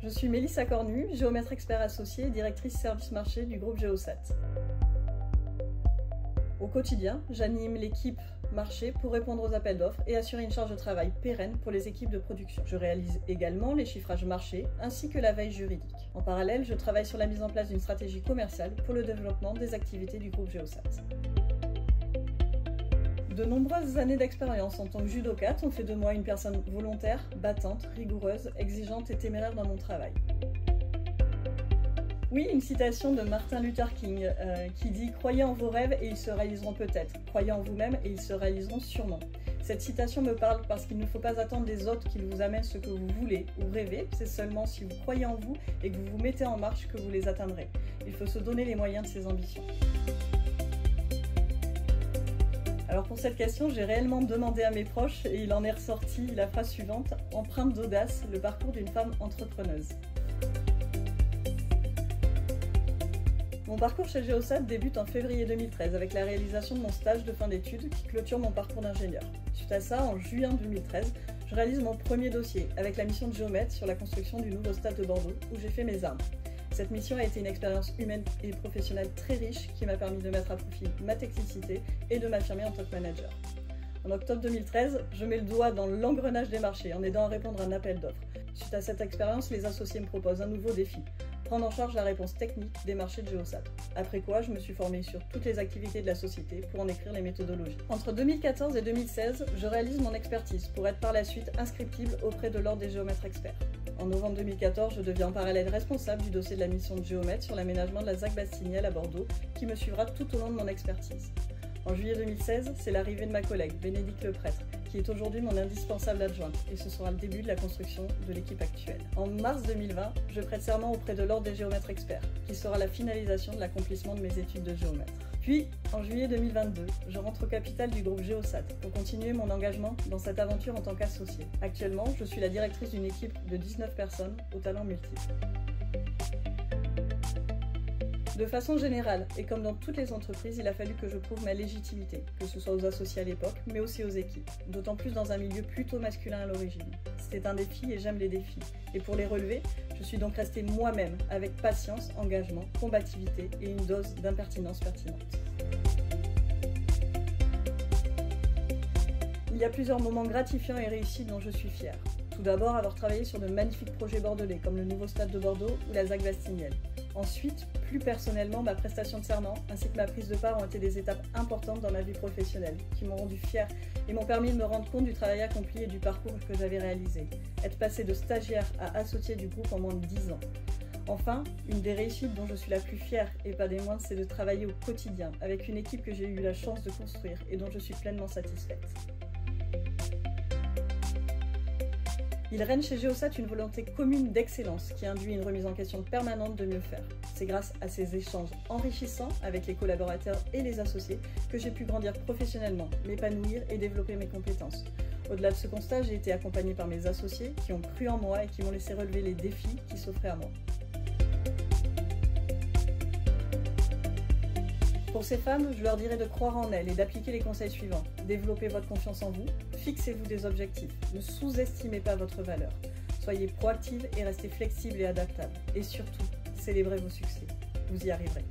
Je suis Mélissa Cornu, géomètre expert associée et directrice service marché du groupe Geosat. Au quotidien, j'anime l'équipe marché pour répondre aux appels d'offres et assurer une charge de travail pérenne pour les équipes de production. Je réalise également les chiffrages marché ainsi que la veille juridique. En parallèle, je travaille sur la mise en place d'une stratégie commerciale pour le développement des activités du groupe Geosat. De nombreuses années d'expérience en tant que judokate ont fait de moi une personne volontaire, battante, rigoureuse, exigeante et téméraire dans mon travail. Oui, une citation de Martin Luther King qui dit « Croyez en vos rêves et ils se réaliseront peut-être. Croyez en vous-même et ils se réaliseront sûrement. » Cette citation me parle parce qu'il ne faut pas attendre des autres qu'ils vous amènent ce que vous voulez ou rêvez. C'est seulement si vous croyez en vous et que vous vous mettez en marche que vous les atteindrez. Il faut se donner les moyens de ses ambitions. Alors pour cette question, j'ai réellement demandé à mes proches et il en est ressorti la phrase suivante « Empreinte d'audace, le parcours d'une femme entrepreneuse ». Mon parcours chez Geosat débute en février 2013 avec la réalisation de mon stage de fin d'études qui clôture mon parcours d'ingénieur. Suite à ça, en juin 2013, je réalise mon premier dossier avec la mission de géomètre sur la construction du nouveau stade de Bordeaux où j'ai fait mes armes. Cette mission a été une expérience humaine et professionnelle très riche qui m'a permis de mettre à profit ma technicité et de m'affirmer en tant que manager. En octobre 2013, je mets le doigt dans l'engrenage des marchés en aidant à répondre à un appel d'offres. Suite à cette expérience, les associés me proposent un nouveau défi, prendre en charge la réponse technique des marchés de Geosat. Après quoi, je me suis formée sur toutes les activités de la société pour en écrire les méthodologies. Entre 2014 et 2016, je réalise mon expertise pour être par la suite inscriptible auprès de l'Ordre des géomètres experts. En novembre 2014, je deviens en parallèle responsable du dossier de la mission de géomètre sur l'aménagement de la ZAC Bastinière à Bordeaux, qui me suivra tout au long de mon expertise. En juillet 2016, c'est l'arrivée de ma collègue, Bénédicte Leprêtre, qui est aujourd'hui mon indispensable adjointe, et ce sera le début de la construction de l'équipe actuelle. En mars 2020, je prête serment auprès de l'Ordre des géomètres experts, qui sera la finalisation de l'accomplissement de mes études de géomètre. Puis, en juillet 2022, je rentre au capital du groupe Geosat pour continuer mon engagement dans cette aventure en tant qu'associée. Actuellement, je suis la directrice d'une équipe de 19 personnes aux talents multiples. De façon générale, et comme dans toutes les entreprises, il a fallu que je prouve ma légitimité, que ce soit aux associés à l'époque, mais aussi aux équipes, d'autant plus dans un milieu plutôt masculin à l'origine. C'était un défi et j'aime les défis. Et pour les relever, je suis donc restée moi-même, avec patience, engagement, combativité et une dose d'impertinence pertinente. Il y a plusieurs moments gratifiants et réussis dont je suis fière. Tout d'abord, avoir travaillé sur de magnifiques projets bordelais, comme le nouveau stade de Bordeaux ou la ZAC Bastinière. Ensuite, plus personnellement, ma prestation de serment ainsi que ma prise de part ont été des étapes importantes dans ma vie professionnelle, qui m'ont rendue fière et m'ont permis de me rendre compte du travail accompli et du parcours que j'avais réalisé. Être passée de stagiaire à associée du groupe en moins de 10 ans. Enfin, une des réussites dont je suis la plus fière et pas des moindres, c'est de travailler au quotidien avec une équipe que j'ai eu la chance de construire et dont je suis pleinement satisfaite. Il règne chez Geosat une volonté commune d'excellence qui induit une remise en question permanente de mieux faire. C'est grâce à ces échanges enrichissants avec les collaborateurs et les associés que j'ai pu grandir professionnellement, m'épanouir et développer mes compétences. Au-delà de ce constat, j'ai été accompagnée par mes associés qui ont cru en moi et qui m'ont laissé relever les défis qui s'offraient à moi. Pour ces femmes, je leur dirais de croire en elles et d'appliquer les conseils suivants. Développez votre confiance en vous, fixez-vous des objectifs, ne sous-estimez pas votre valeur. Soyez proactive et restez flexible et adaptable. Et surtout, célébrez vos succès. Vous y arriverez.